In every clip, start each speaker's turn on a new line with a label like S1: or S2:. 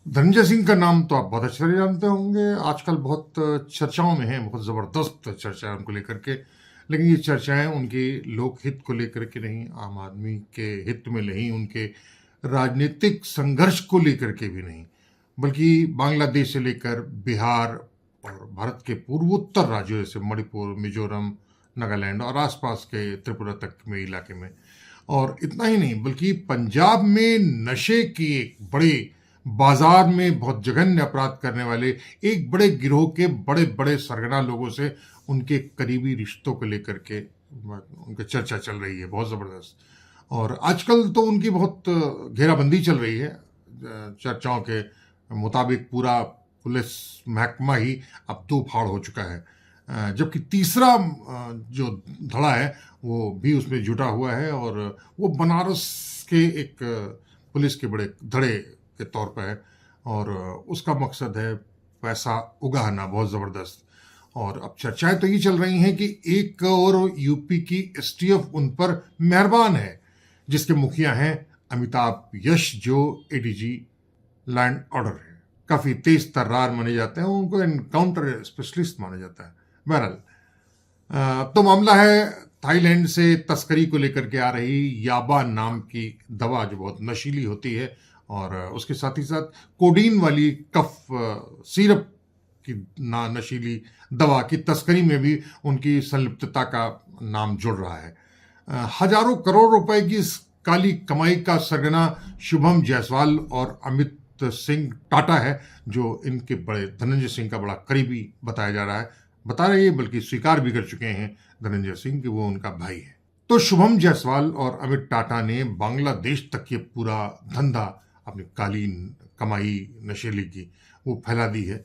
S1: धनंजय सिंह का नाम तो आप बहुत अच्छे से जानते होंगे। आजकल बहुत चर्चाओं में हैं, बहुत ज़बरदस्त चर्चा है उनको लेकर के। लेकिन ये चर्चाएं उनके लोकहित को लेकर के नहीं, आम आदमी के हित में नहीं, उनके राजनीतिक संघर्ष को लेकर के भी नहीं, बल्कि बांग्लादेश से लेकर बिहार और भारत के पूर्वोत्तर राज्यों जैसे मणिपुर, मिजोरम, नागालैंड और आसपास के त्रिपुरा तक में इलाके में। और इतना ही नहीं, बल्कि पंजाब में नशे की एक बड़े बाजार में बहुत जघन्य अपराध करने वाले एक बड़े गिरोह के बड़े बड़े सरगना लोगों से उनके करीबी रिश्तों को लेकर के उनकी चर्चा चल रही है, बहुत ज़बरदस्त। और आजकल तो उनकी बहुत घेराबंदी चल रही है। चर्चाओं के मुताबिक पूरा पुलिस महकमा ही अब दो फाड़ हो चुका है, जबकि तीसरा जो धड़ा है वो भी उसमें जुटा हुआ है, और वो बनारस के एक पुलिस के बड़े धड़े के तौर पर है, और उसका मकसद है पैसा उगाना, बहुत ज़बरदस्त। और अब चर्चाएं तो ये चल रही हैं कि एक और यूपी की एसटीएफ उन पर मेहरबान है, जिसके मुखिया हैं अमिताभ यश, जो एडीजी लैंड ऑर्डर है। काफ़ी तेज तर्रार माने जाते हैं, उनको एनकाउंटर स्पेशलिस्ट माना जाता है। बहरहाल तो मामला है थाईलैंड से तस्करी को लेकर के आ रही याबा नाम की दवा, जो बहुत नशीली होती है, और उसके साथ ही साथ कोडीन वाली कफ सिरप की नशीली दवा की तस्करी में भी उनकी संलिप्तता का नाम जुड़ रहा है। हजारों करोड़ रुपए की इस काली कमाई का सरगना शुभम जायसवाल और अमित सिंह टाटा है, जो इनके बड़े धनंजय सिंह का बड़ा करीबी बताया जा रहा है। बता रहे हैं, बल्कि स्वीकार भी कर चुके हैं धनंजय सिंह कि वो उनका भाई है। तो शुभम जायसवाल और अमित टाटा ने बांग्लादेश तक ये पूरा धंधा, अपनी काली कमाई नशेली की, वो फैला दी है।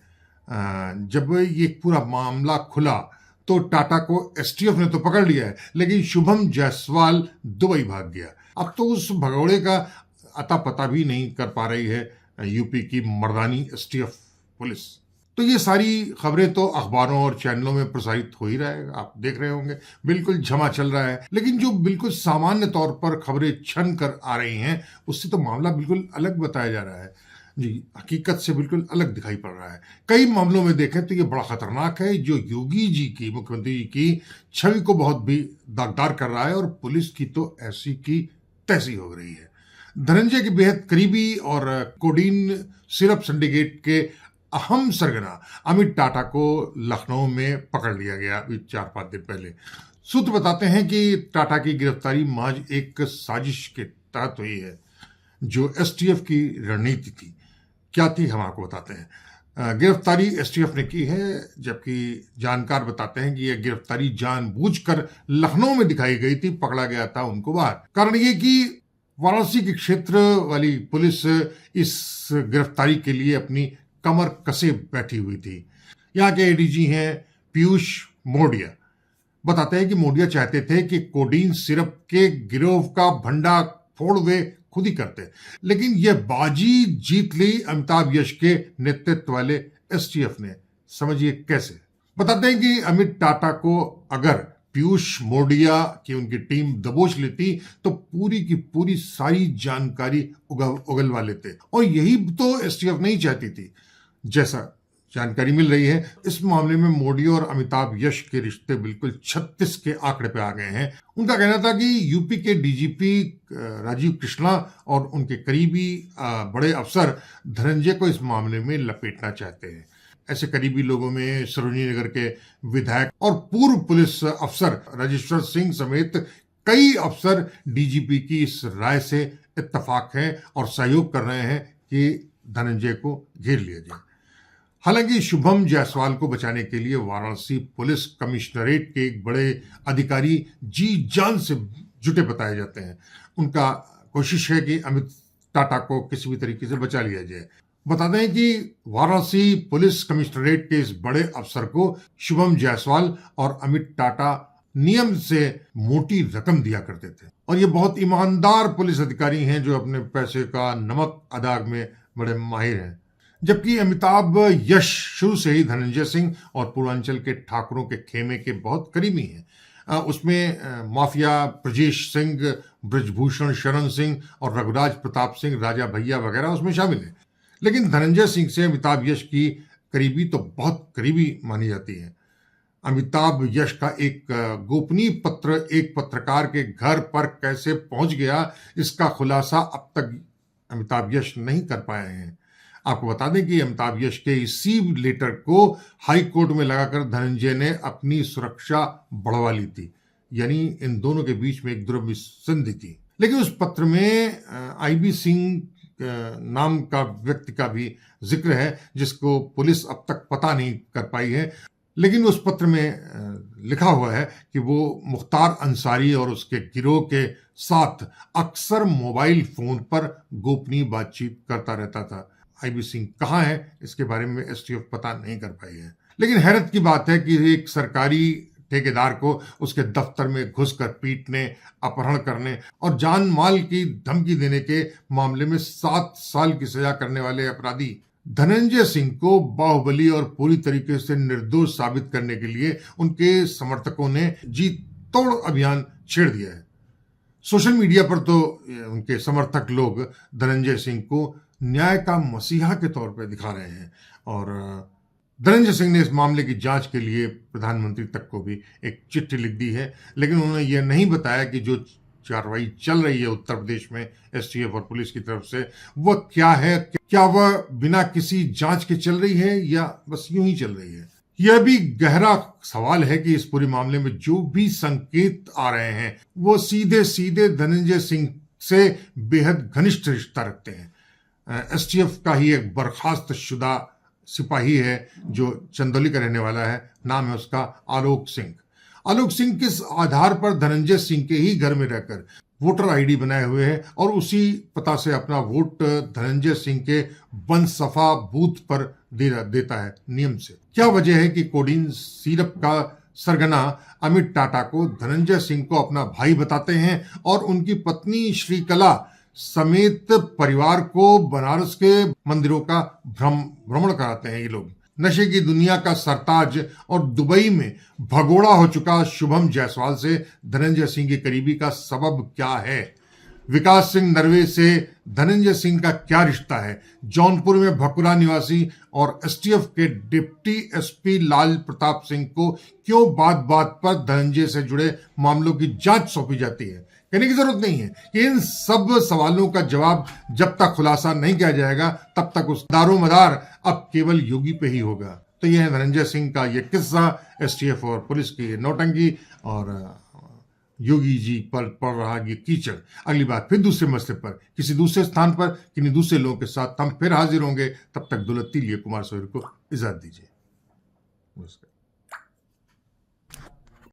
S1: जब ये पूरा मामला खुला तो टाटा को एसटीएफ ने तो पकड़ लिया है, लेकिन शुभम जायसवाल दुबई भाग गया। अब तो उस भगौड़े का अता पता भी नहीं कर पा रही है यूपी की मर्दानी एसटीएफ पुलिस। तो ये सारी खबरें तो अखबारों और चैनलों में प्रसारित हो ही रहा है, आप देख रहे होंगे, बिल्कुल जमा चल रहा है। लेकिन जो बिल्कुल सामान्य तौर पर खबरें छन कर आ रही हैं, उससे तो मामला बिल्कुल अलग बताया जा रहा है जी, हकीकत से बिल्कुल अलग दिखाई पड़ रहा है। कई मामलों में देखें तो ये बड़ा खतरनाक है, जो योगी जी की, मुख्यमंत्री जी की छवि को बहुत भी दागदार कर रहा है, और पुलिस की तो ऐसी की तैसी हो रही है। धनंजय के बेहद करीबी और कोडीन सिरप सिंडिकेट के अहम सरगना अमित टाटा को लखनऊ में पकड़ लिया गया अभी 4-5 दिन पहले। सूत्र बताते हैं कि टाटा की गिरफ्तारी महज एक साजिश के तहत हुई है, जो एसटीएफ की रणनीति थी। क्या थी, हम आपको बताते हैं। गिरफ्तारी एसटीएफ ने की है, जबकि जानकार बताते हैं कि यह गिरफ्तारी जानबूझकर लखनऊ में दिखाई गई थी, पकड़ा गया था उनको बाहर। कारण ये कि वाराणसी के क्षेत्र वाली पुलिस इस गिरफ्तारी के लिए अपनी कमर कसे बैठी हुई थी। यहाँ के एडीजी हैं पीयूष मोडिया। बताते हैं कि मोडिया चाहते थे कि कोडीन सिरप के गिरोह का भंडा फोड़ वे खुद ही करते, लेकिन यह बाजी जीत ली अमिताभ यश के नेतृत्व वाले एसटीएफ ने। समझिए कैसे। बताते हैं कि अमित टाटा को अगर पीयूष मोडिया की उनकी टीम दबोच लेती तो पूरी की पूरी सारी जानकारी उगलवा लेते, और यही तो एसटीएफ नहीं चाहती थी। जैसा जानकारी मिल रही है, इस मामले में मोदी और अमिताभ यश के रिश्ते बिल्कुल 36 के आंकड़े पे आ गए हैं। उनका कहना था कि यूपी के डीजीपी राजीव कृष्णा और उनके करीबी बड़े अफसर धनंजय को इस मामले में लपेटना चाहते हैं। ऐसे करीबी लोगों में सरोजनी नगर के विधायक और पूर्व पुलिस अफसर राजेश्वर सिंह समेत कई अफसर डीजीपी की इस राय से इत्तेफाक हैं और सहयोग कर रहे हैं कि धनंजय को घेर लिया जाए। हालांकि शुभम जायसवाल को बचाने के लिए वाराणसी पुलिस कमिश्नरेट के एक बड़े अधिकारी जी जान से जुटे बताए जाते हैं। उनका कोशिश है कि अमित टाटा को किसी भी तरीके से बचा लिया जाए। बताते हैं कि वाराणसी पुलिस कमिश्नरेट के इस बड़े अफसर को शुभम जायसवाल और अमित टाटा नियम से मोटी रकम दिया करते थे, और ये बहुत ईमानदार पुलिस अधिकारी हैं जो अपने पैसे का नमक अदा में बड़े माहिर हैं। जबकि अमिताभ यश शुरू से ही धनंजय सिंह और पूर्वांचल के ठाकुरों के खेमे के बहुत करीबी हैं। उसमें माफिया ब्रजेश सिंह, ब्रजभूषण शरण सिंह और रघुराज प्रताप सिंह, राजा भैया वगैरह उसमें शामिल हैं। लेकिन धनंजय सिंह से अमिताभ यश की करीबी तो बहुत करीबी मानी जाती है। अमिताभ यश का एक गोपनीय पत्र एक पत्रकार के घर पर कैसे पहुंच गया, इसका खुलासा अब तक अमिताभ यश नहीं कर पाए हैं। आपको बता दें कि अमिताभ यश के इसी लेटर को हाई कोर्ट में लगाकर धनंजय ने अपनी सुरक्षा बढ़वा ली थी, यानी इन दोनों के बीच में एक द्रव्य संधि थी। लेकिन उस पत्र में आईबी सिंह नाम का व्यक्ति का भी जिक्र है, जिसको पुलिस अब तक पता नहीं कर पाई है। लेकिन उस पत्र में लिखा हुआ है कि वो मुख्तार अंसारी और उसके गिरोह के साथ अक्सर मोबाइल फोन पर गोपनीय बातचीत करता रहता था। आईबी सिंह कहाँ है, इसके बारे में एसटीएफ पता नहीं कर पाई है। लेकिन हैरत की बात है कि एक सरकारी ठेकेदार को उसके दफ्तर में घुसकर पीटने, अपहरण करने और जान माल की धमकी देने के मामले में 7 साल की सजा करने वाले अपराधी धनंजय सिंह को बाहुबली और पूरी तरीके से निर्दोष साबित करने के लिए उनके समर्थकों ने जी तोड़ अभियान छेड़ दिया है। सोशल मीडिया पर तो उनके समर्थक लोग धनंजय सिंह को न्याय का मसीहा के तौर पर दिखा रहे हैं और धनंजय सिंह ने इस मामले की जांच के लिए प्रधानमंत्री तक को भी एक चिट्ठी लिख दी है। लेकिन उन्होंने यह नहीं बताया कि जो कार्रवाई चल रही है उत्तर प्रदेश में एसटीएफ और पुलिस की तरफ से, वह क्या है। क्या वह बिना किसी जांच के चल रही है या बस यूं ही चल रही है। यह भी गहरा सवाल है कि इस पूरे मामले में जो भी संकेत आ रहे हैं वो सीधे सीधे धनंजय सिंह से बेहद घनिष्ठ रिश्ता रखते हैं। एसटीएफ का ही एक बर्खास्त शुदा सिपाही है जो चंदौली का रहने वाला है, नाम है उसका आलोक सिंह। आलोक सिंह किस आधार पर धनंजय सिंह के ही घर में रहकर वोटर आईडी बनाए हुए है और उसी पता से अपना वोट धनंजय सिंह के बनसफा बूथ पर देता है नियम से। क्या वजह है कि कोडीन सिरप का सरगना अमित टाटा को धनंजय सिंह को अपना भाई बताते हैं और उनकी पत्नी श्रीकला समेत परिवार को बनारस के मंदिरों का भ्रमण कराते हैं। ये लोग नशे की दुनिया का सरताज और दुबई में भगोड़ा हो चुका शुभम जायसवाल से धनंजय सिंह की करीबी का सबब क्या है? विकास सिंह नरवे से धनंजय सिंह का क्या रिश्ता है? जौनपुर में भकुरा निवासी और एसटीएफ के डिप्टी एसपी लाल प्रताप सिंह को क्यों बात बात पर धनंजय से जुड़े मामलों की जांच सौंपी जाती है? कहने की जरूरत नहीं है कि इन सब सवालों का जवाब जब तक खुलासा नहीं किया जाएगा तब तक उस दारोमदार अब केवल योगी पे ही होगा। तो यह है धनंजय सिंह का यह किस्सा, एसटीएफ और पुलिस की नौटंकी और योगी जी पर पड़ रहा ये कीचड़। अगली बार फिर दूसरे मसले पर किसी दूसरे स्थान पर किन्हीं दूसरे लोगों के साथ हम फिर हाजिर होंगे। तब तक दुलत्ती लिए कुमार सोहेल को इजाजत दीजिए। नमस्कार।